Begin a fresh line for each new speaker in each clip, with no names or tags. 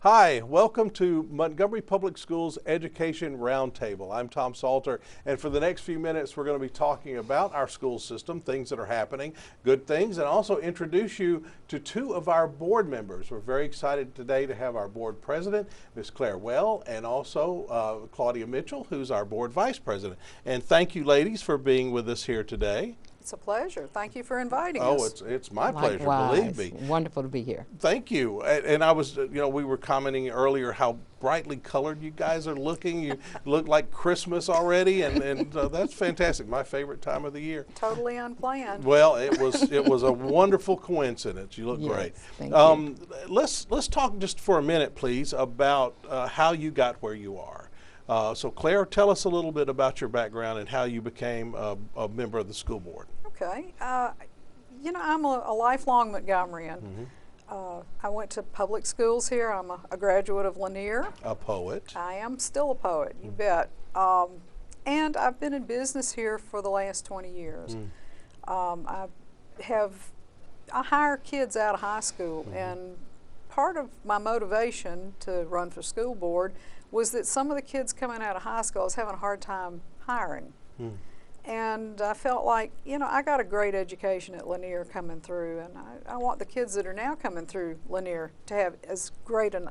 Hi, welcome to Montgomery Public Schools Education Roundtable. I'm Tom Salter, and for the next few minutes we're going to be talking about our school system, things that are happening, good things, and also introduce you to two of our board members. We're very excited today to have our board president, Ms. Claire Well, and also Claudia Mitchell, who's our board vice president. And thank you, ladies, for being with us here today.
It's a pleasure. Thank you for inviting
Oh,
us.
it's my pleasure, believe me.
Wonderful to be here.
Thank you. And I was, we were commenting earlier how brightly colored you guys are looking. You look like Christmas already, and that's fantastic. My favorite time of the year.
Totally unplanned.
Well, it was a wonderful coincidence. You look
Yes,
great.
thank you.
Let's talk just for a minute, please, about how you got where you are. So Claire, tell us a little bit about your background and how you became a member of the school board.
Okay. I'm a lifelong Montgomeryan. I went to public schools here. I'm a graduate of Lanier.
A poet.
I am still a poet, you bet. And I've been in business here for the last 20 years. I hire kids out of high school, and part of my motivation to run for school board was that some of the kids coming out of high school I was having a hard time hiring. And I felt like, I got a great education at Lanier coming through, and I want the kids that are now coming through Lanier to have as great an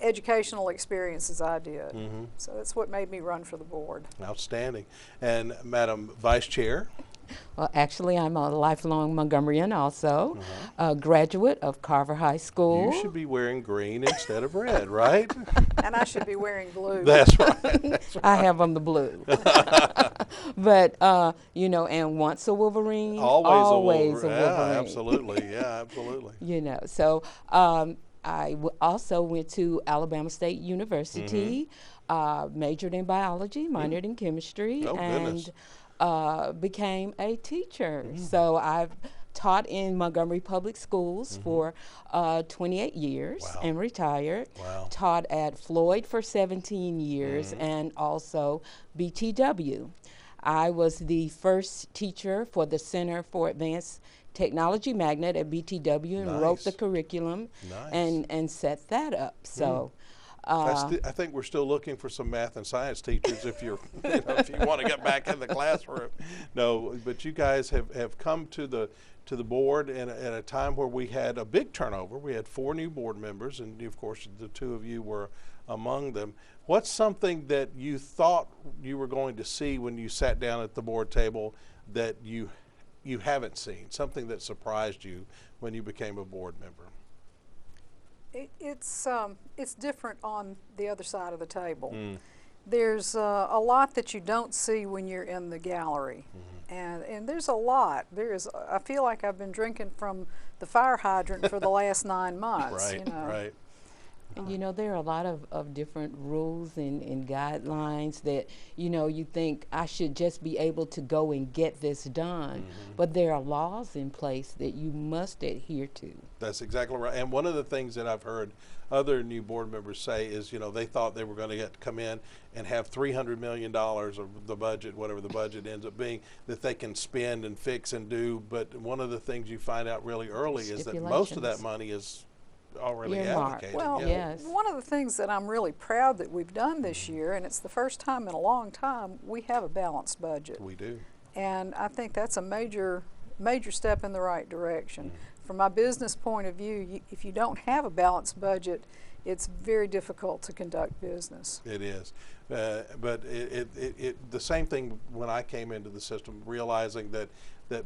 educational experience as I did. So that's what made me run for the board.
Outstanding. And Madam Vice Chair?
Well, actually, I'm a lifelong Montgomeryan also, a graduate of Carver High School.
You should be wearing green instead of red, right?
And I should be wearing blue.
That's right. That's right.
I have on the blue. But, and once a Wolverine, always a Wolverine.
Yeah, absolutely. Yeah, absolutely.
So I also went to Alabama State University, majored in biology, minored in chemistry,
Oh, goodness.
and became a teacher. So I've taught in Montgomery Public Schools for 28 years
Wow.
and retired.
Wow.
Taught at Floyd for 17 years and also BTW. I was the first teacher for the Center for Advanced Technology Magnet at BTW and wrote the
Nice.
curriculum
Nice.
and set that up. So
I think we're still looking for some math and science teachers if you're if you want to get back in the classroom. No, but you guys have come to the board at a time where we had a big turnover. We had 4 new board members, and of course the 2 of you were among them. What's something that you thought you were going to see when you sat down at the board table that you haven't seen? Something that surprised you when you became a board member?
It's different on the other side of the table. There's a lot that you don't see when you're in the gallery, and there's a lot. I feel like I've been drinking from the fire hydrant for the last 9 months.
Right, right.
And there are a lot of different rules and guidelines that, you think I should just be able to go and get this done. But there are laws in place that you must adhere to.
That's exactly right. And one of the things that I've heard other new board members say is, they thought they were going to get to come in and have $300 million of the budget, whatever the budget ends up being, that they can spend and fix and do. But one of the things you find out really early is that most of that money is already
Earmarked.
allocated.
Well,
Yes.
one of the things that I'm really proud that we've done this year, and it's the first time in a long time, we have a balanced budget.
We do.
And I think that's a major step in the right direction. From my business point of view, if you don't have a balanced budget, it's very difficult to conduct business.
It is. But the same thing when I came into the system, realizing that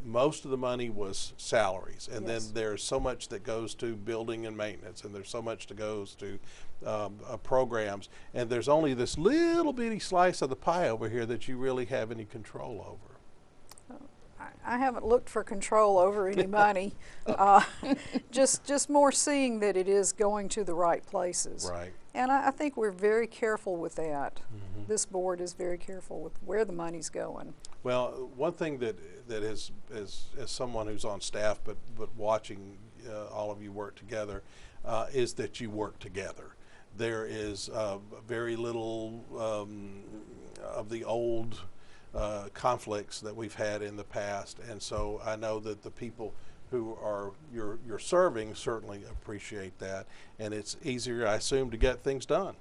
most of the money was salaries, and
Yes.
then there's so much that goes to building and maintenance, and there's so much that goes to programs, and there's only this little bitty slice of the pie over here that you really have any control over.
I haven't looked for control over any money, just more seeing that it is going to the right places.
Right.
And I think we're very careful with that. This board is very careful with where the money's going.
Well, one thing that is as someone who's on staff, but watching all of you work together, is that you work together. There is very little of the old conflicts that we've had in the past, and so I know that the people who are you're serving certainly appreciate that, and it's easier, I assume, to get things done.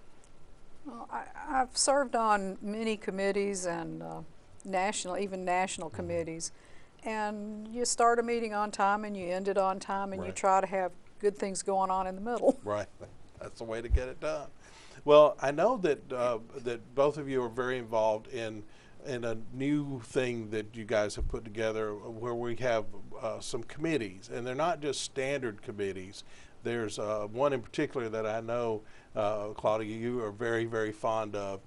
Well, I've served on many committees and even national committees, and you start a meeting on time and you end it on time, and you
Right.
try to have good things going on in the middle.
Right, that's the way to get it done. Well, I know that that both of you are very involved in a new thing that you guys have put together, where we have some committees, and they're not just standard committees. There's one in particular that I know, Claudia, you are very, very fond of.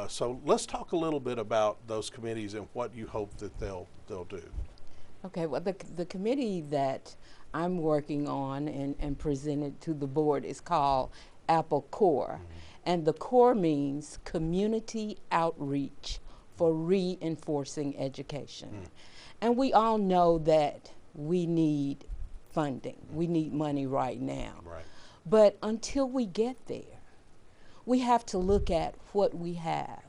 So let's talk a little bit about those committees and what you hope that they'll do.
Okay, well, the committee that I'm working on and presented to the board is called Apple Core. And the core means community outreach for reinforcing education. And we all know that we need funding. We need money right now.
Right.
But until we get there, we have to look at what we have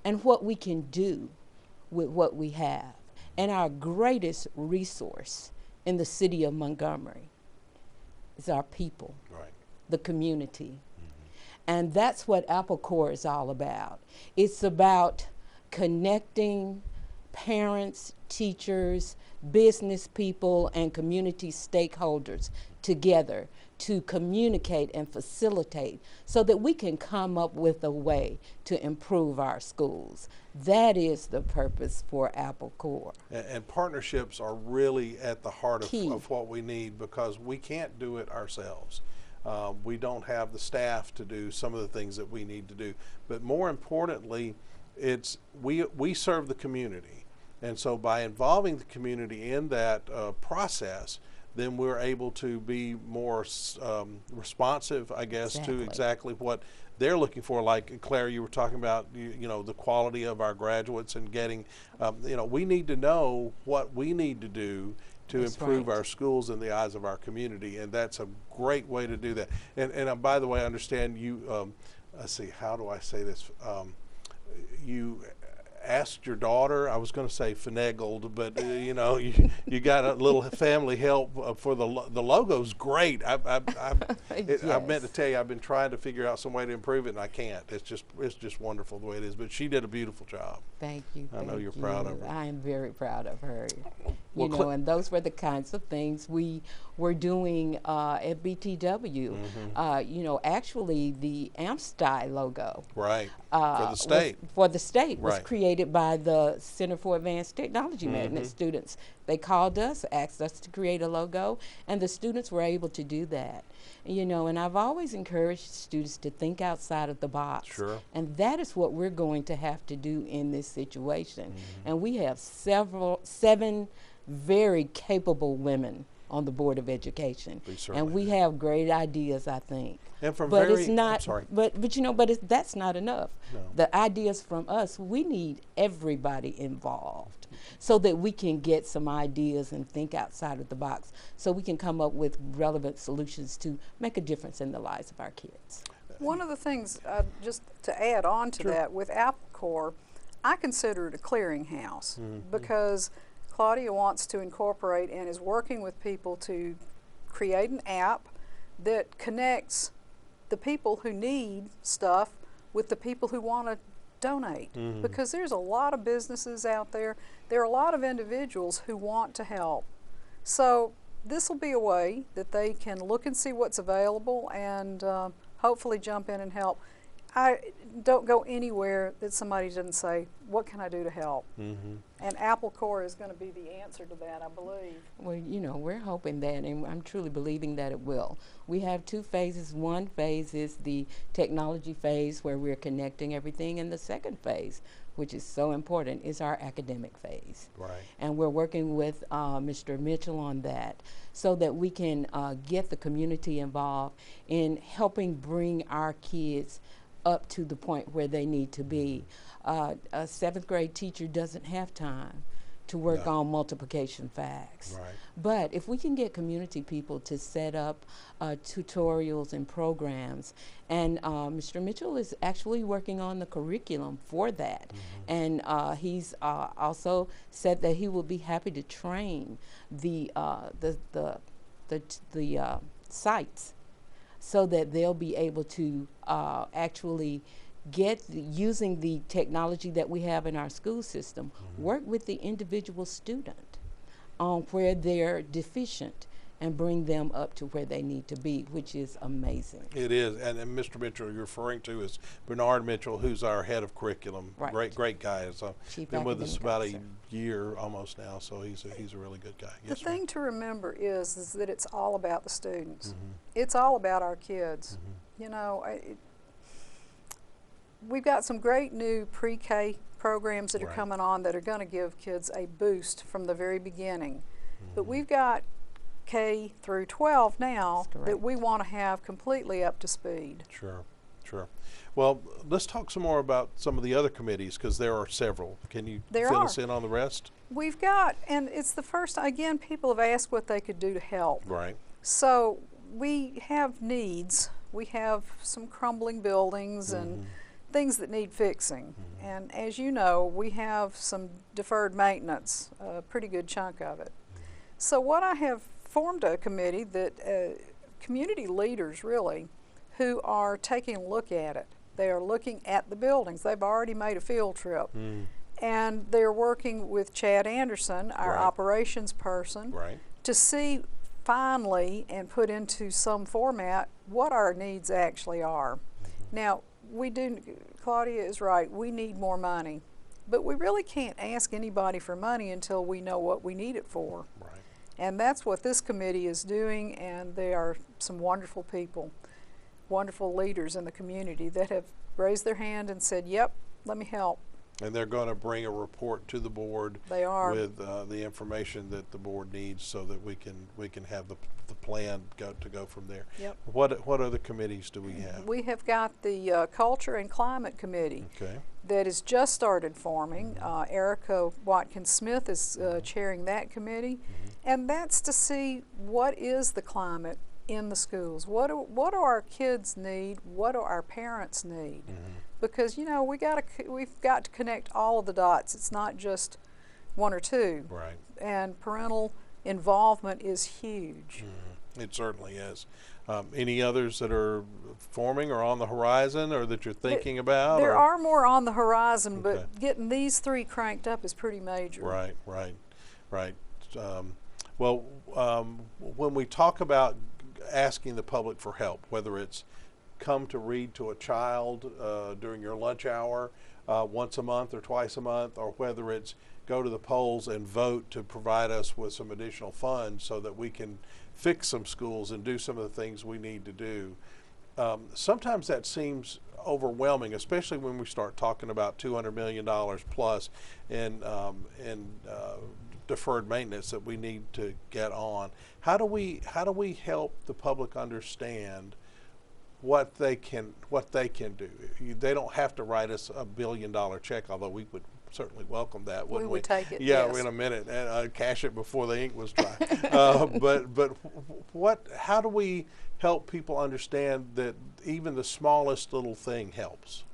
and what we can do with what we have. And our greatest resource in the city of Montgomery is our people,
Right.
the community. And that's what Apple Core is all about. It's about connecting parents, teachers, business people, and community stakeholders together to communicate and facilitate so that we can come up with a way to improve our schools. That is the purpose for Apple Core.
And partnerships are really at the heart
Key.
of what we need, because we can't do it ourselves. We don't have the staff to do some of the things that we need to do. But more importantly, we serve the community. And so by involving the community in that process, then we're able to be more responsive, I guess, to exactly what they're looking for. Like Claire, you were talking about, you know, the quality of our graduates and getting, we need to know what we need to do to improve our schools in the eyes of our community, and that's a great way to do that. And by the way, I understand you, let's see, how do I say this? You asked your daughter, I was going to say finagled, but you got a little family help for the logo's great. I meant to tell you, I've been trying to figure out some way to improve it, and I can't. It's just wonderful the way it is. But she did a beautiful job.
Thank you.
I know you're proud of her.
I am very proud of her.
Well,
And those were the kinds of things we were doing at BTW. Actually, the AMSTI logo.
Right. For the state.
Was created by the Center for Advanced Technology Magnet students. They called us, asked us to create a logo, and the students were able to do that. And I've always encouraged students to think outside of the box.
Sure.
And that is what we're going to have to do in this situation. And we have 7 very capable women on the Board of Education. And we have great ideas, I think.
And from
but it's not,
I'm sorry.
But that's not enough.
No.
The ideas from us, we need everybody involved so that we can get some ideas and think outside of the box, so we can come up with relevant solutions to make a difference in the lives of our kids.
One of the things, just to add on to that, with Apple Core, I consider it a clearinghouse because Claudia wants to incorporate and is working with people to create an app that connects the people who need stuff with the people who want to donate, because there's a lot of businesses out there. There are a lot of individuals who want to help. So this will be a way that they can look and see what's available and hopefully jump in and help. I don't go anywhere that somebody doesn't say, what can I do to help? And Apple Core is going to be the answer to that, I believe.
Well, we're hoping that, and I'm truly believing that it will. We have 2 phases. One phase is the technology phase, where we're connecting everything, and the second phase, which is so important, is our academic phase.
Right.
And we're working with Mr. Mitchell on that, so that we can get the community involved in helping bring our kids up to the point where they need to be. A 7th grade teacher doesn't have time to work
No.
on multiplication facts.
Right.
But if we can get community people to set up tutorials and programs, and Mr. Mitchell is actually working on the curriculum for that, and he's also said that he will be happy to train the sites so that they'll be able to actually using the technology that we have in our school system, work with the individual student on where they're deficient and bring them up to where they need to be, which is amazing.
It is, and Mr. Mitchell you're referring to is Bernard Mitchell, who's our head of curriculum.
Right.
Great guy. So
Chief
been with us
Academic
about
Officer.
a year almost now, so he's a really good guy.
The
Yes, ma'am.
thing to remember is that it's all about the students. It's all about our kids. You know, we've got some great new pre-K programs that are
Right.
coming on that are going to give kids a boost from the very beginning. But we've got K through 12 now
That's correct.
that we want to have completely up to speed.
Sure. Well, let's talk some more about some of the other committees, because there are several. Can you
There
fill
are.
us in on the rest?
We've got, and it's the first, again, people have asked what they could do to help.
Right.
So we have needs. We have some crumbling buildings and things that need fixing. And as you know, we have some deferred maintenance, a pretty good chunk of it. So what I have formed a committee that community leaders really who are taking a look at it. They are looking at the buildings. They've already made a field trip. And they're working with Chad Anderson, our
Right.
operations person,
Right.
to see finally and put into some format what our needs actually are. Now, Claudia is right, we need more money, but we really can't ask anybody for money until we know what we need it for.
Right.
And that's what this committee is doing, and they are some wonderful people, wonderful leaders in the community that have raised their hand and said, yep, let me help.
And they're going to bring a report to the board
They are.
with the information that the board needs, so that we can have the plan to go from there.
Yep.
What other committees do we have?
We have got the Culture and Climate Committee
Okay.
that has just started forming. Erica Watkins Smith is chairing that committee, and that's to see what is the climate in the schools. What do our kids need? What do our parents need? Because you know we've got to connect all of the dots. It's not just one or two.
Right.
And parental involvement is huge.
It certainly is. Any others that are forming or on the horizon, or that you're thinking about?
There
or?
are more on the horizon,
Okay.
but getting these three cranked up is pretty major.
Right. When we talk about asking the public for help, whether it's come to read to a child during your lunch hour once a month or twice a month, or whether it's go to the polls and vote to provide us with some additional funds so that we can fix some schools and do some of the things we need to do. Sometimes that seems overwhelming, especially when we start talking about $200 million plus in deferred maintenance that we need to get on. How do we help the public understand what they can do? They don't have to write us $1 billion check, although we would certainly welcome that, wouldn't we?
We would take it,
Yeah,
yes.
in a minute, and cash it before the ink was dry. But how do we help people understand that even the smallest little thing helps?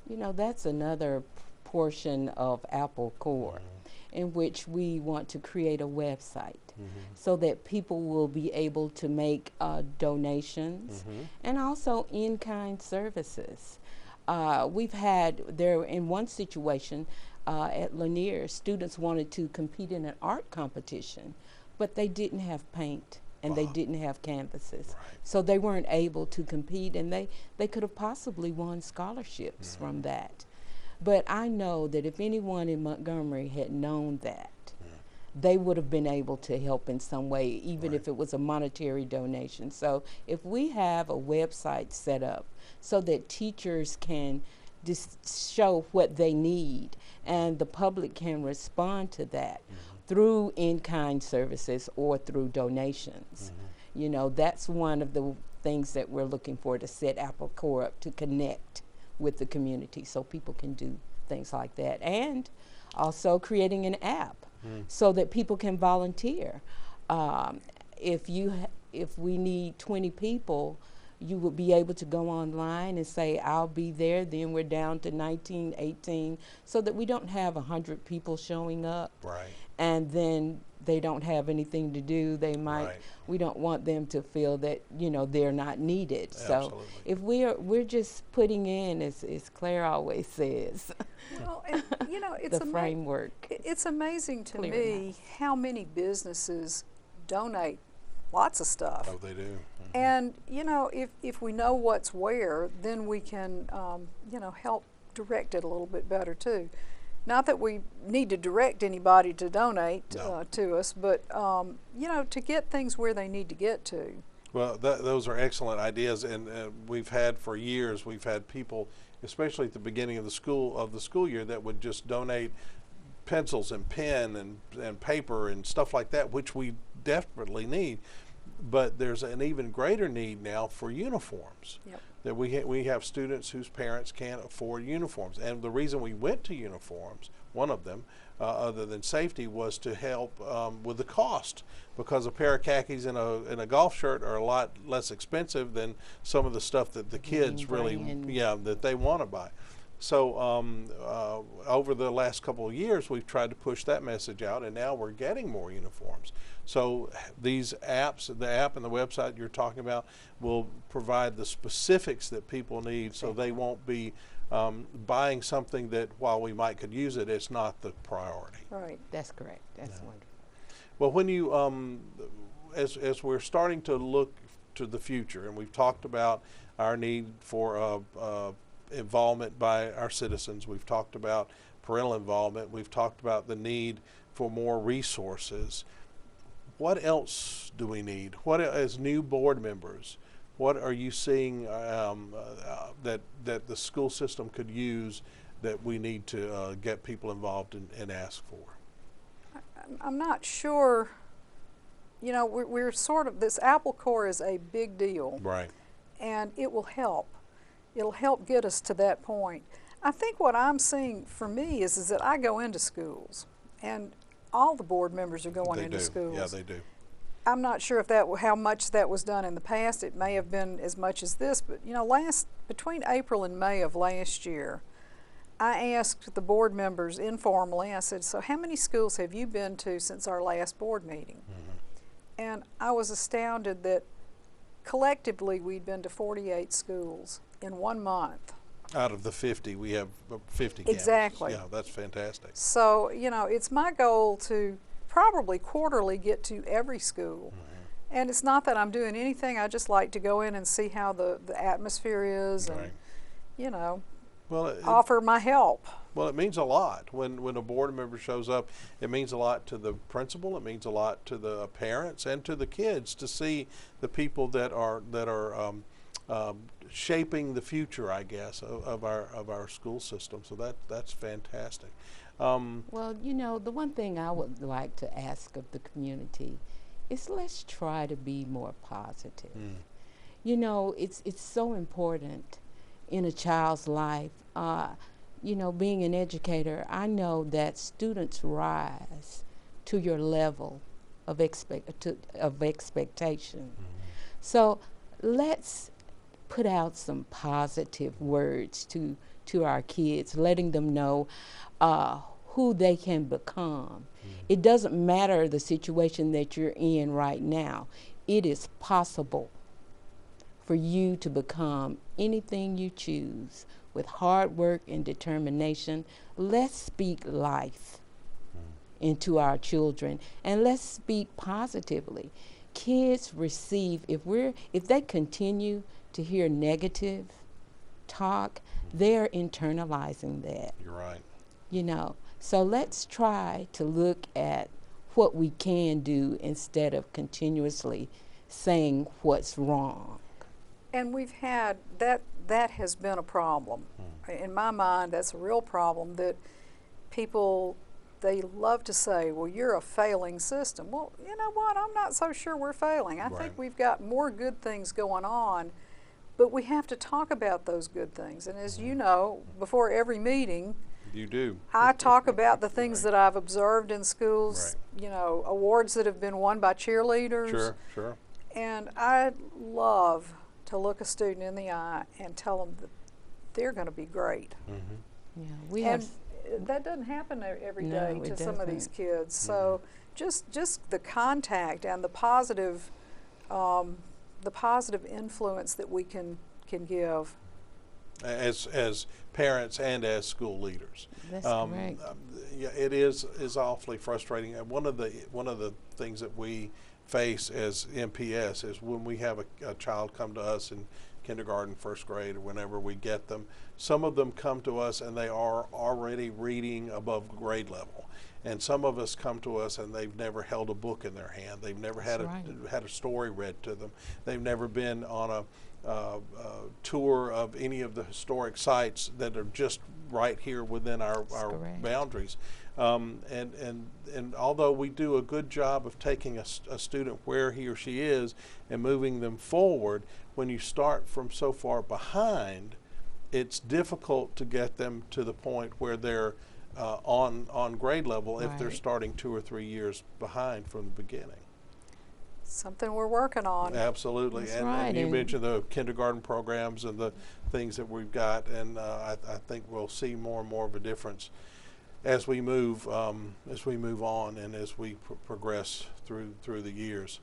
You know, that's another portion of Apple Core, in which we want to create a website so that people will be able to make donations and also in-kind services. We've had there in one situation at Lanier, students wanted to compete in an art competition, but they didn't have paint and they didn't have canvases. So they weren't able to compete, and they could have possibly won scholarships from that. But I know that if anyone in Montgomery had known that, they would have been able to help in some way, even if it was a monetary donation. So if we have a website set up so that teachers can show what they need and the public can respond to that through in-kind services or through donations. You know, that's one of the things that we're looking for, to set Apple Core up to connect with the community so people can do things like that. And also creating an app so that people can volunteer. If we need 20 people, you would be able to go online and say, I'll be there. Then we're down to 19, 18, so that we don't have 100 people showing up.
Right.
And then they don't have anything to do. They might,
Right.
we don't want them to feel that, they're not needed.
Absolutely.
So if we're just putting in, as Claire always says,
Well, and, it's
the framework.
It's amazing to
Clear
me
enough.
how many businesses donate lots of stuff.
Oh, they do.
And, if we know what's where, then we can, help direct it a little bit better too. Not that we need to direct anybody to donate
No.
to us, but, to get things where they need to get to.
Well, those are excellent ideas, and we've had for years. We've had people, especially at the beginning of the school year, that would just donate pencils and pen and paper and stuff like that, which we desperately need. But there's an even greater need now for uniforms.
Yep.
That we have students whose parents can't afford uniforms, and the reason we went to uniforms, one of them, other than safety, was to help with the cost, because a pair of khakis and a golf shirt are a lot less expensive than some of the stuff that the kids really, that they want to buy. So over the last couple of years, we've tried to push that message out, and now we're getting more uniforms. So these apps, the app and the website you're talking about, will provide the specifics that people need, so they won't be buying something that, while we could use it, it's not the priority.
Right.
That's correct. That's wonderful.
Well, when you, as we're starting to look to the future, and we've talked about our need for involvement by our citizens, we've talked about parental involvement, we've talked about the need for more resources. What else do we need? What, as new board members, what are you seeing that the school system could use that we need to get people involved and ask for?
I'm not sure. We're sort of, this Apple Core is a big deal.
Right.
And it will help. It'll help get us to that point. I think what I'm seeing for me is that I go into schools, and all the board members are going into schools.
Yeah, they do.
I'm not sure if how much that was done in the past. It may have been as much as this, but between April and May of last year, I asked the board members informally, I said, so how many schools have you been to since our last board meeting? And I was astounded that collectively we'd been to 48 schools in 1 month.
Out of the 50, we have 50
Exactly.
campuses. Yeah, that's fantastic.
So, it's my goal to probably quarterly get to every school. And it's not that I'm doing anything, I just like to go in and see how the atmosphere is,
Right.
and,
Well,
offer my help.
Well, it means a lot when a board member shows up. It means a lot to the principal. It means a lot to the parents and to the kids to see the people that are shaping the future, I guess, of our school system. So that's fantastic.
Well, the one thing I would like to ask of the community is, let's try to be more positive. It's so important in a child's life. Being an educator, I know that students rise to your level of expectation. So let's put out some positive words to our kids, letting them know who they can become. It doesn't matter the situation that you're in right now. It is possible for you to become anything you choose with hard work and determination. Let's speak life into our children, and let's speak positively. Kids receive, if they continue to hear negative talk, they're internalizing that.
You're right.
So let's try to look at what we can do instead of continuously saying what's wrong.
And we've had that has been a problem. In my mind, that's a real problem, that people, they love to say, well, you're a failing system. Well, you know what? I'm not so sure we're failing. I think we've got more good things going on, but we have to talk about those good things. And as you know, before every meeting,
You do.
I talk about the things that I've observed in schools, you know, awards that have been won by cheerleaders.
Sure, sure.
And I love to look a student in the eye and tell them that they're going to be great.
Yeah, we
And
have.
that doesn't happen every
No,
day
it
to some of these
doesn't.
kids. So just the contact and the positive influence that we can give.
As parents and as school leaders.
That's correct.
Yeah, it is awfully frustrating. And one of the things that we face as MPS is when we have a child come to us in kindergarten, first grade, or whenever we get them. Some of them come to us and they are already reading above grade level. And some of us come to us and they've never held a book in their hand. They've never had a story read to them. They've never been on a tour of any of the historic sites that are just right here within our boundaries. And although we do a good job of taking a student where he or she is and moving them forward, when you start from so far behind, it's difficult to get them to the point where they're on grade level if they're starting 2 or 3 years behind from the beginning.
Something we're working on.
Absolutely.
That's
And you mentioned the kindergarten programs and the things that we've got, and I think we'll see more and more of a difference as we move on and as we progress through the years.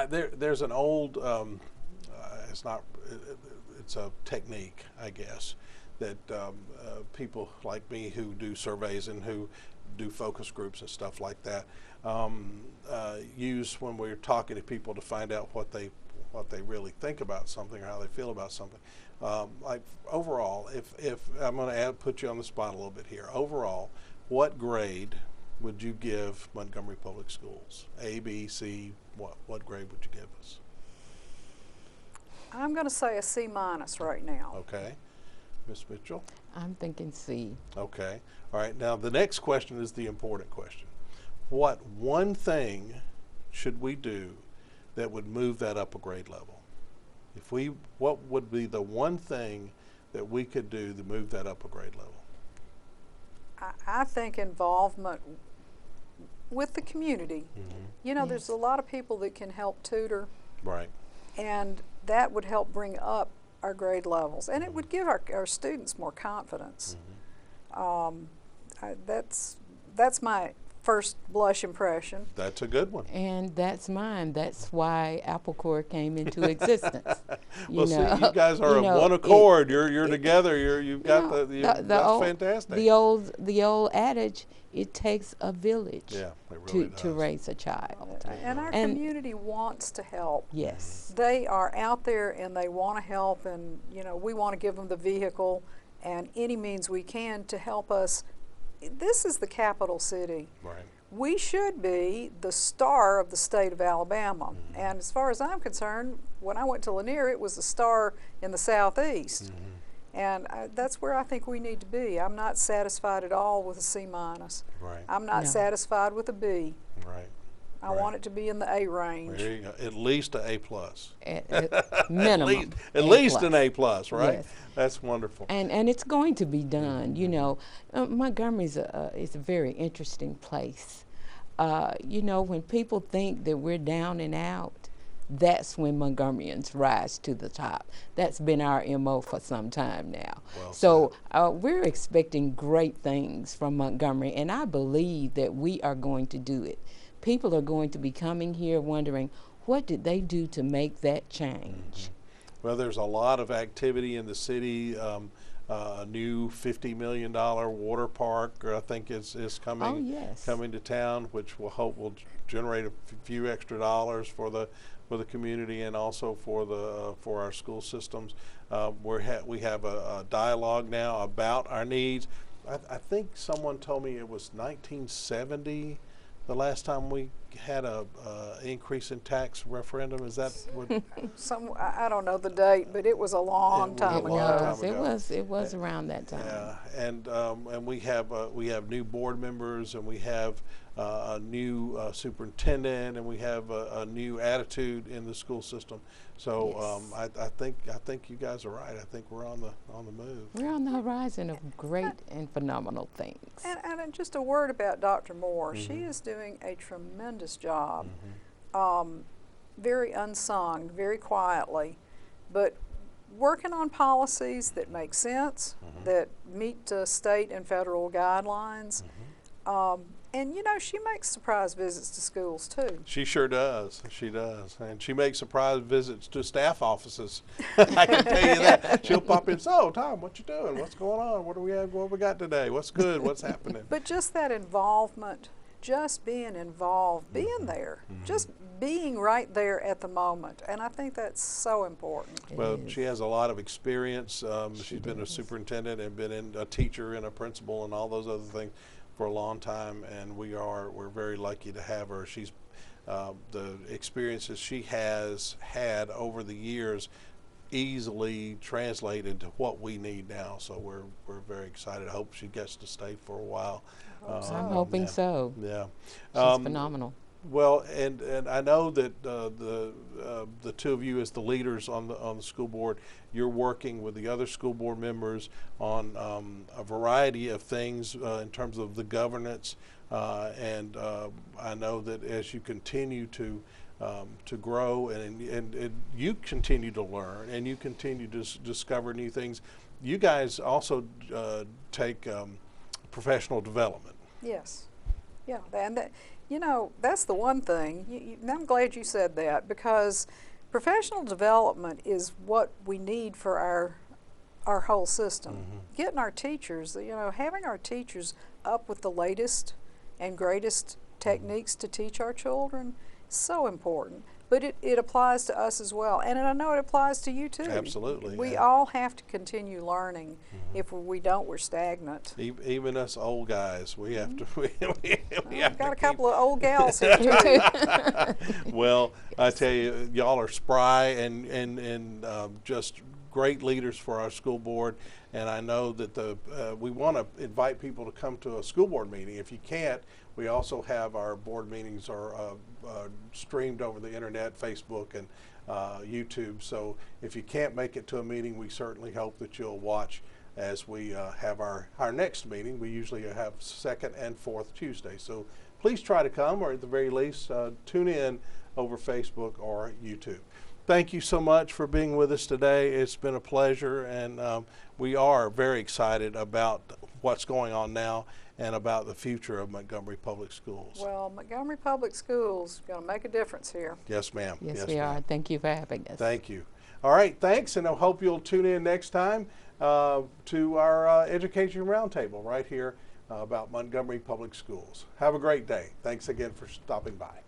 There's an old it's a technique, I guess, that people like me who do surveys and who do focus groups and stuff like that use when we're talking to people to find out what they really think about something or how they feel about something. Like overall, if I'm going to put you on the spot a little bit here. Overall, what grade would you give Montgomery Public Schools? A, B, C. What grade would you give us?
I'm going to say a C- right now.
Okay. Ms. Mitchell?
I'm thinking C.
Okay. All right. Now the next question is the important question. What one thing should we do that would move that up a grade level? What would be the one thing that we could do to move that up a grade level?
I think involvement with the community. You know, there's a lot of people that can help tutor.
Right.
And that would help bring up our grade levels, and it would give our students more confidence. That's my first blush impression.
That's a good one.
And that's mine. That's why Apple Corps came into existence.
Well, see, you guys are of one accord. You're together. That's fantastic.
The old adage, it takes a village to raise a child.
And our community wants to help.
Yes.
They are out there and they want to help, and we want to give them the vehicle and any means we can to help us. This is the capital city.
Right.
We should be the star of the state of Alabama. And as far as I'm concerned, when I went to Lanier, it was the star in the southeast. And that's where I think we need to be. I'm not satisfied at all with a C-.
Right.
I'm not satisfied with a B.
Right.
I want it to be in the A range.
There you go. At least an A+.
Minimum.
At least an A+, right?
Yes.
That's wonderful.
And it's going to be done. Montgomery's is a very interesting place. When people think that we're down and out, that's when Montgomeryans rise to the top. That's been our MO for some time now.
Well
so we're expecting great things from Montgomery, and I believe that we are going to do it. People are going to be coming here wondering, what did they do to make that change?
Well, there's a lot of activity in the city. A new $50 million water park, I think, is coming coming to town, which we'll hope will generate a few extra dollars for the community and also for our school systems. We have a dialogue now about our needs. I think someone told me it was 1970 the last time we had a increase in tax referendum. Is that what?
I don't know the date, but it was a long
was
time
a
ago.
long time ago.
It was around that time.
Yeah, and we have new board members, and we have a new superintendent, and we have a new attitude in the school system. So
Yes.
I think you guys are right. I think we're on the move.
We're on the horizon of great and phenomenal things.
And just a word about Dr. Moore. She is doing a tremendous job. Very unsung, very quietly, but working on policies that make sense, that meet state and federal guidelines. And you know, she makes surprise visits to schools too.
She sure does. She does, and she makes surprise visits to staff offices. I can tell you that. She'll pop in. So, Tom, what you doing? What's going on? What do we have? What we got today? What's good? What's happening?
But just that involvement, just being involved, being there, just being right there at the moment, and I think that's so important.
Well, she has a lot of experience. She's been a superintendent and been a teacher and a principal and all those other things for a long time, and we're very lucky to have her. She's the experiences she has had over the years easily translate into what we need now. So we're very excited. I hope she gets to stay for a while.
I'm hoping so.
Yeah,
She's phenomenal.
well, and I know that the two of you as the leaders on the school board, you're working with the other school board members on a variety of things in terms of the governance, and I know that as you continue to grow and you continue to learn and you continue to discover new things, you guys also take professional development.
Yes, yeah, and that, you know, that's the one thing. And I'm glad you said that, because professional development is what we need for our whole system. Getting our teachers, you know, having our teachers up with the latest and greatest techniques to teach our children, so important. But it applies to us as well, and I know it applies to you too.
Absolutely.
We
yeah.
all have to continue learning. If we don't, we're stagnant.
Even us old guys, we have to. We
I've got a couple of old gals here too.
Well, I tell you, y'all are spry and just great leaders for our school board. And I know that we want to invite people to come to a school board meeting. If you can't, we also have our board meetings are streamed over the internet, Facebook, and YouTube. So if you can't make it to a meeting, we certainly hope that you'll watch as we have our next meeting. We usually have second and fourth Tuesday. So please try to come, or at the very least, tune in over Facebook or YouTube. Thank you so much for being with us today. It's been a pleasure, and we are very excited about what's going on now and about the future of Montgomery Public Schools.
Well, Montgomery Public Schools going to make a difference here.
Yes, ma'am.
Yes, we are. Thank you for having us.
Thank you. All right, thanks, and I hope you'll tune in next time to our Education Roundtable right here about Montgomery Public Schools. Have a great day. Thanks again for stopping by.